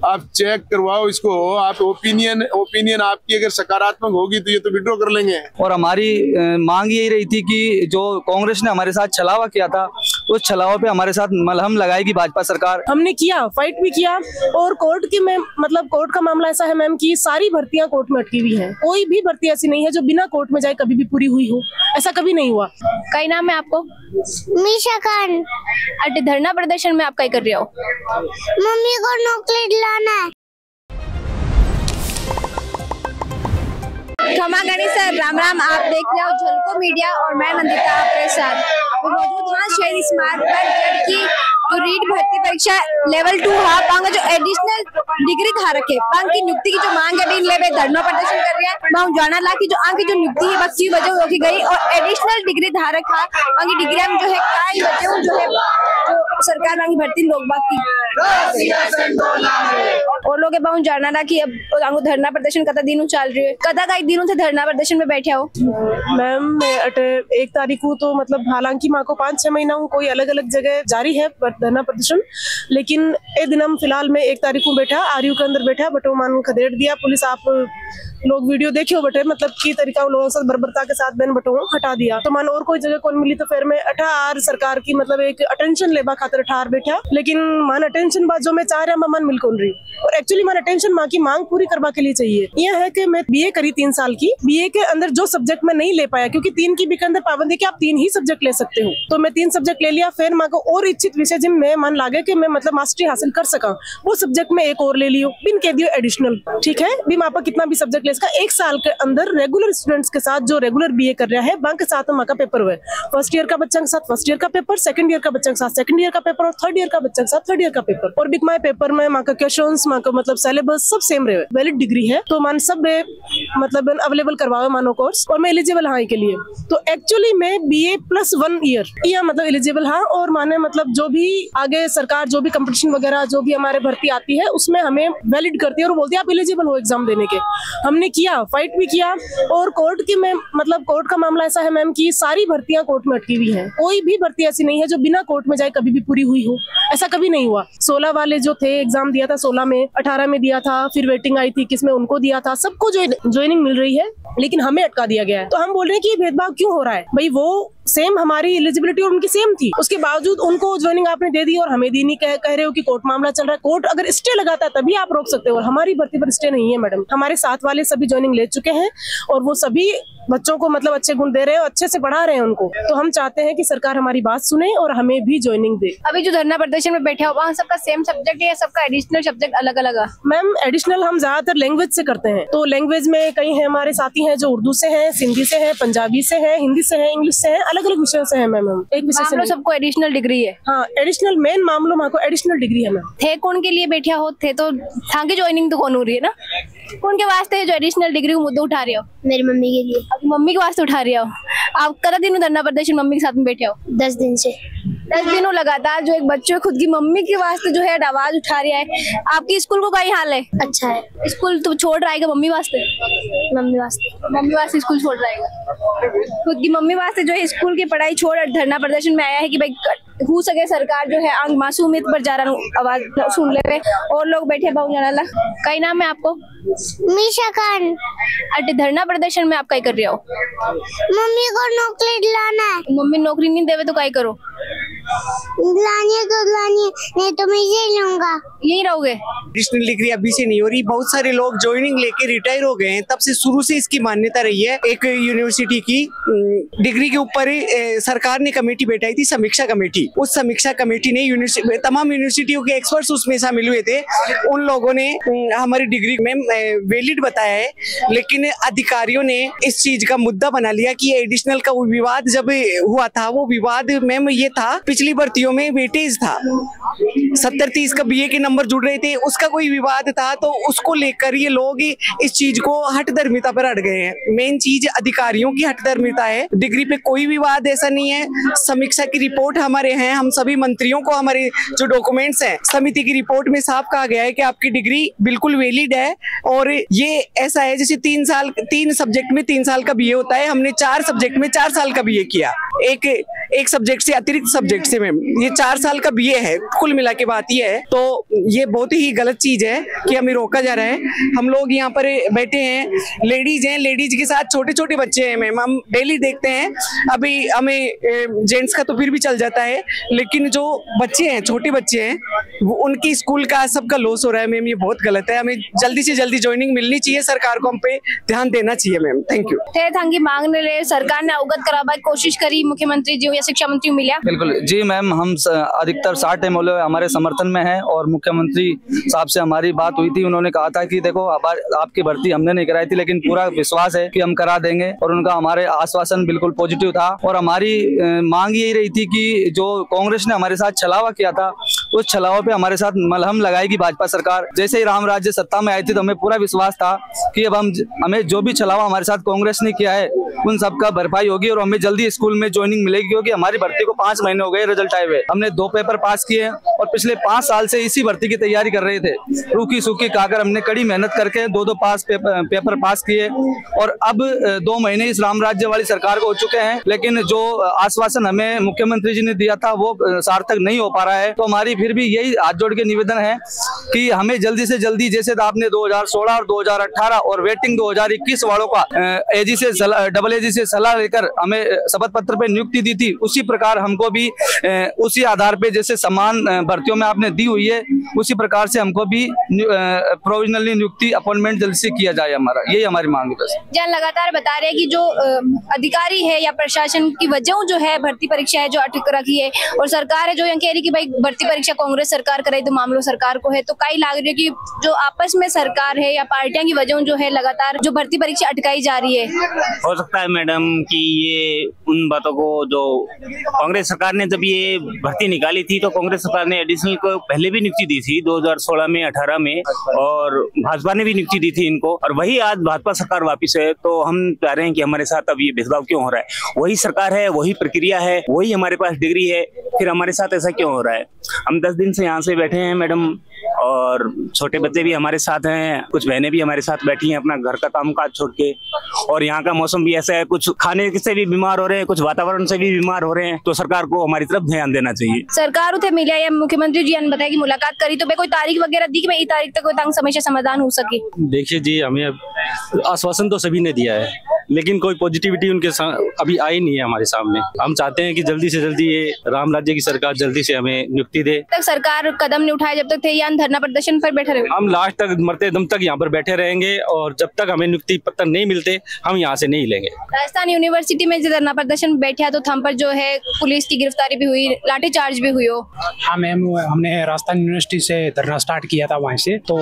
आप चेक करवाओ इसको। आप ओपिनियन आपकी अगर सकारात्मक होगी तो ये तो विड्रॉ कर लेंगे। और हमारी मांग यही रही थी कि जो कांग्रेस ने हमारे साथ छलावा किया था, उस छलावा पे हमारे साथ मलहम लगाएगी भाजपा सरकार। हमने किया, फाइट भी किया, और कोर्ट की कोर्ट का मामला ऐसा है मैम कि सारी भर्तियां कोर्ट में अटकी हुई है। कोई भी भर्ती ऐसी नहीं है जो बिना कोर्ट में जाए कभी भी पूरी हुई हो, ऐसा कभी नहीं हुआ। कई नाम है आपको? मीशा खान। धरना प्रदर्शन में आप क्या कर रहे हो? मम्मी को नौकरी दिलाना है। क्षमा करें सर, राम राम। आप देख रहे हो झलको मीडिया और मैं नंदिता आपके साथ मौजूद हूँ शहरी स्मार्ट पर, जबकि जो रीट भर्ती परीक्षा लेवल 2 है, जो एडिशनल डिग्री धारक है, की नियुक्ति की जो मांग है, इन लेवे धरना प्रदर्शन कर रहे हैं। मैं जाना ला की जो जो नियुक्ति है बच्ची वजह रोकी गई और एडिशनल डिग्री धारक है की डिग्री में जो है काय वजह जो है जो सरकार मांगी भर्ती लोग बाकी और लोग बहुत जाना ला की अब धरना प्रदर्शन कदा दिन चल रही है। कदा कई दिनों से धरना प्रदर्शन में बैठे हो? मैम मैं 1 तारीख को तो हालांकि माँ को 5-6 महीना हूँ, कोई अलग अलग जगह जारी है धरना प्रदर्शन, लेकिन ए दिन हम फिलहाल में 1 तारीख को बैठा आरयू के अंदर बैठा बटो मान खदेड़ दिया पुलिस। आप लोग वीडियो देखियो बटे की तरीका लोगों से बर्बरता के साथ बैन बटो हटा दिया। तो मान और कोई जगह कौन मिली तो फिर मैं अठार सरकार की एक अटेंशन लेबा खातिर अठार बैठा, लेकिन मान अटेंशन बात जो मैं चाह रहा मान मिल कौन रही। और एक्चुअली मान अटेंशन माँ की मांग पूरी करवा के लिए चाहिए। यह है कि मैं बीए करी 3 साल की, बीए के अंदर जो सब्जेक्ट में नहीं ले पाया क्योंकि 3 की भी के अंदर पाबंदी कि आप 3 ही सब्जेक्ट ले सकते हो, तो मैं 3 सब्जेक्ट ले लिया। फिर माँ को और इच्छित विषय जिन में मन लागे कि मैं मास्टरी हासिल कर सका, वो सब्जेक्ट में एक और ले लियो, बिन कह दियो एडिशनल। ठीक है, भी माँ कितना भी सब्जेक्ट ले इसका 1 साल के अंदर रेगुलर स्टूडेंट्स के साथ जो रेगुलर बीए कर रहा है वहां के साथ माँ का पेपर हुआ। फर्स्ट ईयर का बच्चा के साथ फर्स्ट ईयर का पेपर, सेकंड ईयर का बच्चा के साथ सेकंड ईयर का पेपर और थर्ड ईयर का बच्चा के साथ थर्ड ईयर का पेपर। और बिग माई पेपर में माँ का क्वेश्चंस, माँ का सिलेबस सब सेम रहे। वैलिड डिग्री है तो मान सब अवेलेबल करवाओ मानो कोर्स, और मैं एलिजिबल हाँ के लिए। तो एक्चुअली मैं BA + 1 ईयर यह एलिजिबल हाँ। और माने जो भी आगे सरकार जो भी कंपटीशन वगैरह जो भी हमारे भर्ती आती है उसमें हमें वैलिड करती है और बोलती है आप एलिजिबल हो एग्जाम देने के। हमने किया, फाइट भी किया, और कोर्ट की कोर्ट का मामला ऐसा है मैम कि सारी भर्तियां कोर्ट में अटकी हुई है। कोई भी भर्ती ऐसी नहीं है जो बिना कोर्ट में जाए कभी भी पूरी हुई हो, ऐसा कभी नहीं हुआ। 16 वाले जो थे एग्जाम दिया था 16 में, 18 में दिया था, फिर वेटिंग आई थी किसमें उनको दिया था, सबको ज्वाइनिंग मिल रही है, लेकिन हमें अटका दिया गया है। तो हम बोल रहे हैं कि ये भेदभाव क्यों हो रहा है भाई? वो सेम हमारी एलिजिबिलिटी और उनकी सेम थी, उसके बावजूद उनको ज्वाइनिंग आपने दे दी और हमें दी नहीं। कह रहे हो कि कोर्ट मामला चल रहा है। कोर्ट अगर स्टे लगाता है तभी आप रोक सकते हो, और हमारी भर्ती पर स्टे नहीं है मैडम। हमारे साथ वाले सभी ज्वाइनिंग ले चुके हैं और वो सभी बच्चों को अच्छे गुण दे रहे हैं, अच्छे से पढ़ा रहे हैं उनको। तो हम चाहते हैं कि सरकार हमारी बात सुने और हमें भी ज्वाइनिंग दे। अभी जो धरना प्रदर्शन में बैठे हो वहाँ सबका सेम सब्जेक्ट है या सबका एडिशनल सब्जेक्ट अलग अलग है? मैम एडिशनल हम ज्यादातर लैंग्वेज से करते हैं। तो लैंग्वेज में कई है हमारे साथी हैं जो उर्दू से हैं, सिंधी से हैं, पंजाबी से हैं, हिंदी से हैं, इंग्लिश से हैं, अलग अलग विषयों से हैं मैम। हम एक विषय से सबको एडिशनल डिग्री है? हाँ, एडिशनल मेन मामलों में एडिशनल डिग्री है मैम। थे कौन के लिए बैठा हो? थे तो थांकी ज्वाइनिंग तो कौन हो रही है ना, कौन के वास्ते जो एडिशनल डिग्री को मुद्दा उठा रहे हो? मेरी मम्मी के लिए। मम्मी के वास्ते उठा रहे हो? आप कदा दिन धरना प्रदर्शन मम्मी के साथ में बैठे हो? 10 दिन से। 10 दिनों लगातार जो एक बच्चे खुद की मम्मी के वास्ते जो है आवाज उठा रहा है। आपकी स्कूल को क्या हाल है? अच्छा है। स्कूल तो छोड़ रहा है मम्मी वास्ते? मम्मी वास्ते स्कूल छोड़ रहा है, खुद की मम्मी वास्ते जो है स्कूल की पढ़ाई छोड़ धरना प्रदर्शन में आया है कि भाई हो सके सरकार जो है मासूमियत पर जा रहा आवाज सुन ले। और लोग बैठे बहुत जाना। कई नाम है आपको? मीशा खान। धरना प्रदर्शन में आप क्या कर रहे हो? मम्मी को नौकरी दिलाना है। मम्मी नौकरी नहीं देवे तो क्या करो? लानी है तो लानी है, नहीं तो मैं यही लूंगा। यही रहोगे? एडिशनल डिग्री अभी से नहीं हो रही, बहुत सारे लोग ज्वाइनिंग लेके रिटायर हो गए हैं। तब से शुरू से इसकी मान्यता रही है। एक यूनिवर्सिटी की डिग्री के ऊपर सरकार ने कमेटी बैठाई थी, समीक्षा कमेटी। उस समीक्षा कमेटी ने तमाम यूनिवर्सिटियों के एक्सपर्ट्स उसमें शामिल हुए थे। उन लोगों ने हमारी डिग्री में वैलिड बताया है, लेकिन अधिकारियों ने इस चीज का मुद्दा बना लिया कि एडिशनल का विवाद जब हुआ था, वो विवाद मैम ये था पिछली भर्तियों में वेटेज था, 70-30 का बीए के नंबर जुड़ रहे थे, उसका कोई विवाद था। तो उसको लेकर ये लोग इस चीज को हठधर्मिता पर अड़ गए हैं। मेन चीज अधिकारियों की हठधर्मिता है, डिग्री पे कोई विवाद ऐसा नहीं है। समीक्षा की रिपोर्ट हमारे हैं, हम सभी मंत्रियों को हमारे जो डॉक्यूमेंट्स हैं समिति की रिपोर्ट में साफ कहा गया है कि आपकी डिग्री बिल्कुल वैलिड है। और ये ऐसा है जैसे 3 सब्जेक्ट में 3 साल का बीए होता है, हमने 4 सब्जेक्ट में 4 साल का बीए किया। एक सब्जेक्ट से अतिरिक्त सब्जेक्ट से मैम ये 4 साल का बीए है। कुल मिला के बात ये है, तो ये बहुत ही गलत चीज है कि हमें रोका जा रहा है। हम लोग यहाँ पर बैठे हैं, लेडीज हैं, लेडीज के साथ छोटे छोटे बच्चे हैं मैम, हम डेली देखते हैं। अभी हमें जेंट्स का तो फिर भी चल जाता है, लेकिन जो बच्चे हैं, छोटे बच्चे हैं, वो उनकी स्कूल का सबका लॉस हो रहा है मैम। ये बहुत गलत है, हमें जल्दी से जल्दी ज्वाइनिंग मिलनी चाहिए, सरकार को हम पे ध्यान देना चाहिए मैम। Thank you. थे थंगी मांगने ले सरकार ने अवगत कराबा कोशिश करी, मुख्यमंत्री जी या शिक्षा मंत्री मिला? बिल्कुल जी मैम, हम अधिकतर 60 एमएलए हमारे समर्थन में है और मुख्यमंत्री साहब से हमारी बात हुई थी। उन्होंने कहा था कि देखो आपकी भर्ती हमने नहीं कराई थी, लेकिन पूरा विश्वास है कि हम करा देंगे, और उनका हमारे आश्वासन बिल्कुल पॉजिटिव था। और हमारी मांग यही रही थी कि जो कांग्रेस ने हमारे साथ छलावा किया था, उस छलावा पे हमारे साथ मलहम लगाएगी भाजपा सरकार। जैसे ही राम राज्य सत्ता में आई थी तो हमें पूरा विश्वास था कि अब हमें जो भी छलावा हमारे साथ कांग्रेस ने किया है उन सबका भरपाई होगी और हमें जल्दी स्कूल में ज्वाइनिंग मिलेगी, क्योंकि हमारी भर्ती को 5 महीने हो गए रिजल्ट आए हुए। हमने 2 पेपर पास किए और पिछले 5 साल से इसी भर्ती की तैयारी कर रहे थे, रूखी सूखी खाकर हमने कड़ी मेहनत करके 2 पेपर पास किए, और अब 2 महीने इस राम राज्य वाली सरकार को हो चुके हैं, लेकिन जो आश्वासन हमें मुख्यमंत्री जी ने दिया था वो सार्थक नहीं हो पा रहा है। तो हमारी फिर भी यही हाथ जोड़ के निवेदन है कि हमें जल्दी से जल्दी, जैसे आपने 2016 और 2018 और वेटिंग 2021 वालों का डबल एजी से सलाह लेकर हमें शपथ पत्र पे नियुक्ति दी थी, उसी प्रकार हमको भी उसी आधार पे जैसे समान भर्तियों में आपने दी हुई है, उसी प्रकार से हमको भी प्रोविजनली नियुक्ति अपॉइंटमेंट जल्द से किया जाए। यही हमारी मांग है। बस जन लगातार बता रहे हैं कि जो अधिकारी है या प्रशासन की वजह जो है भर्ती परीक्षा है जो अटक रखी है, और सरकार है जो कह रही कि भाई भर्ती परीक्षा कांग्रेस सरकार करे तो मामलों सरकार को है, तो कई लाग रही है कि जो आपस में सरकार है या पार्टियां की वजह जो है लगातार जो भर्ती परीक्षा अटकाई जा रही है। हो सकता है मैडम कि ये उन बातों को जो कांग्रेस सरकार ने जब ये भर्ती निकाली थी तो कांग्रेस सरकार ने एडिशनल को पहले भी नियुक्ति दी थी 2016 में 18 में, और भाजपा ने भी नियुक्ति दी थी इनको, और वही आज भाजपा सरकार वापिस है। तो हम चाह रहे हैं कि हमारे साथ अब ये भेदभाव क्यों हो रहा है? वही सरकार है, वही प्रक्रिया है, वही हमारे पास डिग्री है, फिर हमारे साथ ऐसा क्यों हो रहा है? हम 10 दिन से यहाँ से बैठे हैं मैडम, और छोटे बच्चे भी हमारे साथ हैं, कुछ बहनें भी हमारे साथ बैठी हैं अपना घर का काम काज छोड़ के, और यहाँ का मौसम भी ऐसा है, कुछ खाने से भी बीमार हो रहे हैं, कुछ वातावरण से भी बीमार हो रहे हैं। तो सरकार को हमारी तरफ ध्यान देना चाहिए। सरकार उसे मिला या मुख्यमंत्री जी ने बताया कि मुलाकात करी, तो कोई तारीख वगैरह दी कि भाई तारीख तक कोई समस्या समाधान हो सके? देखिए जी, हमें आश्वासन तो सभी ने दिया है, लेकिन कोई पॉजिटिविटी उनके अभी आई नहीं है हमारे सामने। हम चाहते हैं कि जल्दी से जल्दी ये राम राज्य की सरकार जल्दी से हमें नियुक्ति दे। तक सरकार कदम नहीं उठाए, जब तक थे यहाँ धरना प्रदर्शन पर बैठे रहे। हम लास्ट तक मरते दम तक यहाँ पर बैठे रहेंगे, और जब तक हमें नियुक्ति पत्र नहीं मिलते हम यहाँ से नहीं लेंगे। राजस्थान यूनिवर्सिटी में जो धरना प्रदर्शन बैठा तो थम पर जो है पुलिस की गिरफ्तारी भी हुई, लाठीचार्ज भी हुई हो। हाँ मैम, हमने राजस्थान यूनिवर्सिटी से धरना स्टार्ट किया था वहाँ से, तो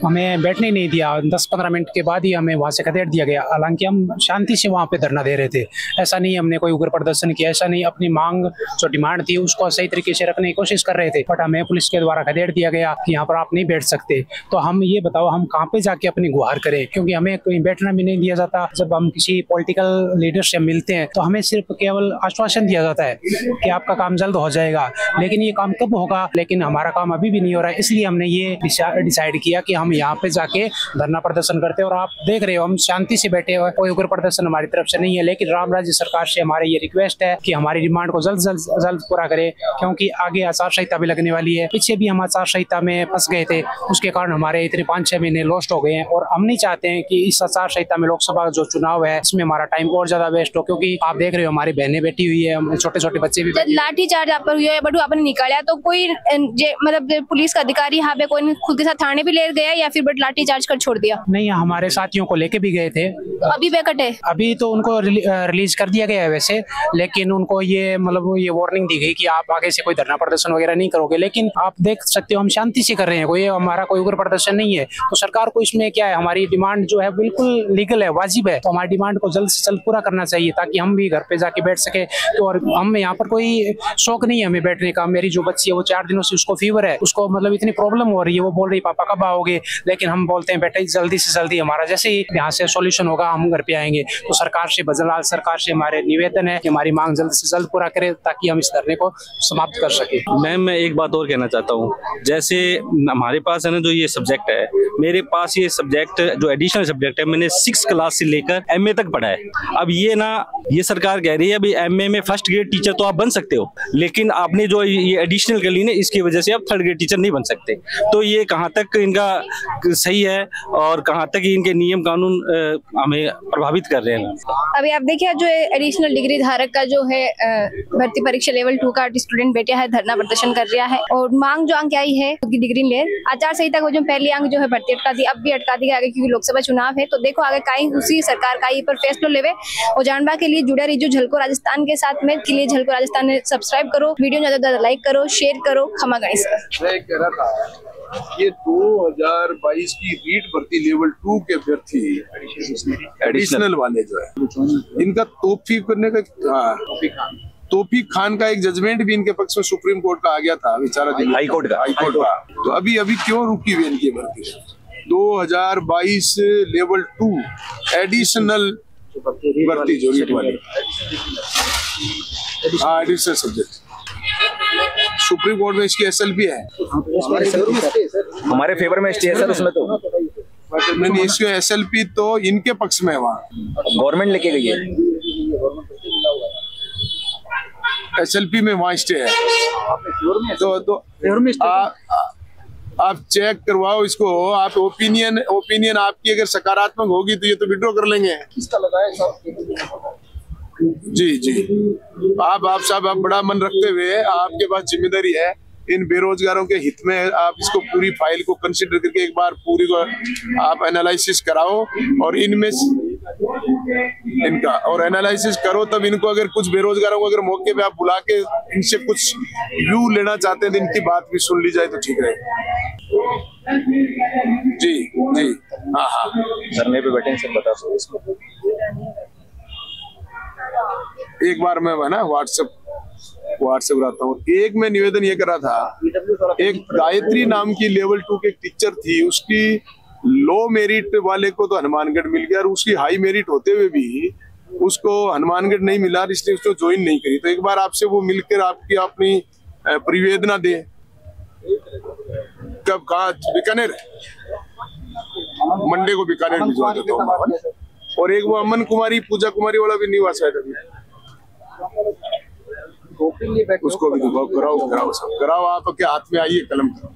हमें बैठने नहीं दिया। 10-15 मिनट के बाद ही हमें वहाँ से खदेड़ दिया गया। हालांकि हम शांति से वहाँ पे धरना दे रहे थे, ऐसा नहीं हमने कोई उग्र प्रदर्शन किया, ऐसा नहीं। अपनी मांग जो डिमांड थी उसको सही तरीके से रखने की कोशिश कर रहे थे, बट हमें पुलिस के द्वारा खदेड़ दिया गया कि यहाँ पर आप नहीं बैठ सकते। तो हम ये बताओ हम कहाँ पे जाके अपनी गुहार करें, क्योंकि हमें कोई बैठना भी नहीं दिया जाता। जब हम किसी पॉलिटिकल लीडर से मिलते हैं तो हमें सिर्फ केवल आश्वासन दिया जाता है कि आपका काम जल्द हो जाएगा, लेकिन ये काम कब होगा? लेकिन हमारा काम अभी भी नहीं हो रहा है। इसलिए हमने ये डिसाइड किया कि हम यहाँ पे जाके धरना प्रदर्शन करते हैं। और आप देख रहे हो हम शांति से बैठे हुए, कोई उग्र प्रदर्शन हमारी तरफ से नहीं है। लेकिन राम राज्य सरकार से हमारे ये रिक्वेस्ट है कि हमारी डिमांड को जल्द पूरा करे, क्योंकि आगे आचार संहिता भी लगने वाली है। पीछे भी हम आचार संहिता में फंस गए थे, उसके कारण हमारे इतने 5-6 महीने लॉस्ट हो गए हैं। और हम नहीं चाहते हैं कि इस आचार संहिता में लोकसभा जो चुनाव है इसमें हमारा टाइम और ज्यादा वेस्ट हो, क्योंकि आप देख रहे हो हमारी बहनें बैठी हुई है, छोटे छोटे बच्चे भी। लाठीचार्ज आप पर हुआ है, बटू आपने निकाला, तो कोई मतलब पुलिस का अधिकारी यहाँ पे कोई खुद के साथ थाने भी ले गया या फिर बट लाठीचार्ज कर छोड़ दिया? नहीं, हमारे साथियों को लेके भी गए थे। अभी बैकट है? अभी तो उनको रिलीज कर दिया गया है वैसे, लेकिन उनको ये मतलब ये वार्निंग दी गई कि आप आगे से कोई धरना प्रदर्शन वगैरह नहीं करोगे। लेकिन आप देख सकते हो हम शांति से कर रहे हैं, कोई हमारा कोई उग्र प्रदर्शन नहीं है। तो सरकार को इसमें क्या है, हमारी डिमांड जो है बिल्कुल लीगल है, वाजिब है। तो हमारी डिमांड को जल्द से जल्द पूरा करना चाहिए ताकि हम भी घर पे जाके बैठ सके। तो और हम यहाँ पर कोई शौक नहीं है हमें बैठने का। मेरी जो बच्ची है वो 4 दिनों से उसको फीवर है, उसको मतलब इतनी प्रॉब्लम हो रही है, वो बोल रही पापा कब आओगे। लेकिन हम बोलते हैं बेटा जल्दी से जल्दी हमारा जैसे ही यहाँ से सॉल्यूशन होगा हम घर पे आएंगे। करेंगे। तो सरकार से बजलाल सरकार से हमारे निवेदन है कि हमारी मांग जल्द से जल्द पूरा करे ताकि हम इस धरने को समाप्त कर सके। मैम, मैं एक बात और कहना चाहता हूँ, जैसे हमारे पास है ना जो ये सब्जेक्ट है, मेरे पास ये सब्जेक्ट जो एडिशनल सब्जेक्ट है मैंने 6 क्लास से लेकर MA तक पढ़ा है। अब ये सरकार कह रही है अभी MA में फर्स्ट ग्रेड टीचर तो आप बन सकते हो, लेकिन आपने जो ये एडिशनल कर ली ना, इसकी वजह से आप थर्ड ग्रेड टीचर नहीं बन सकते। तो ये कहाँ तक इनका सही है और कहाँ तक इनके नियम कानून हमें प्रभावित कर रहे हैं। अभी आप देखिए जो एडिशनल डिग्री धारक का जो है भर्ती परीक्षा लेवल 2 का स्टूडेंट बैठा है, धरना प्रदर्शन कर रहा है और मांग जो अंक आई है उसकी डिग्री ले। आचार संहिता को जो पहली अंक जो है भर्ती अटका दी, अब भी अटका दी आगे क्योंकि लोकसभा चुनाव है। तो देखो आगे कहीं उसी सरकार का ये पर फैसला लेवे और जानबा के लिए जुड़े रहिए झलको राजस्थान के साथ में। के लिए झलको राजस्थान ने सब्सक्राइब करो, वीडियो ज्यादा से ज्यादा लाइक करो, शेयर करो। खमा गणेश मैं कह रहा था ये 2022 की रीट भर्ती लेवल 2 के अभ्यर्थी एडिशनल वाले जो है इनका तोहफी करने का तोफी खान का एक जजमेंट भी इनके पक्ष में सुप्रीम कोर्ट का आ गया था बेचारा हाई कोर्ट का। तो अभी क्यों रुकी हुई इनकी भर्ती? 2022 लेवल 2 एडिशनल भर्ती जो रीट वाली एडिशनल सब्जेक्ट सुप्रीम कोर्ट में इसकी SLP है, हमारे फेवर में स्टे है सर उसमें। तो नहीं, इसकी SLP तो इनके पक्ष में है, वहाँ गवर्नमेंट लेके गई है, SLP में वहाँ स्टे है। तो आप चेक करवाओ इसको। आप ओपिनियन आपकी अगर सकारात्मक होगी तो ये तो विड्रॉ कर लेंगे। किसका लगाया जी आप साहब आप बड़ा मन रखते हुए आपके पास जिम्मेदारी है इन बेरोजगारों के हित में। आप इसको पूरी फाइल को कंसीडर करके एक बार पूरी को आप एनालिसिस कराओ और इनमें इनका और एनालिसिस करो, तब इनको अगर कुछ बेरोजगारों को अगर मौके पे आप बुला के इनसे कुछ व्यू लेना चाहते हैं तो इनकी बात भी सुन ली जाए तो ठीक रहेगा। जी हाँ धरने पे बैठे सर, बता दो। एक बार मैं ना व्हाट्सएप रहता हूँ। एक मैं निवेदन ये करा था, एक गायत्री नाम की लेवल 2 की एक टीचर थी, उसकी लो मेरिट वाले को तो हनुमानगढ़ मिल गया और उसकी हाई मेरिट होते हुए भी उसको हनुमानगढ़ नहीं मिला, इसलिए उसको ज्वाइन नहीं करी। तो एक बार आपसे वो मिलकर आपकी अपनी परिवेदना दे। कब कहा? बीकानेर, मंडे को बीकानेर भिजवा देता हूँ। और एक वो अमन कुमारी पूजा कुमारी वाला भी नहीं हुआ शायद अभी, उसको भी कराओ। आप के हाथ में आइए, कलम करो।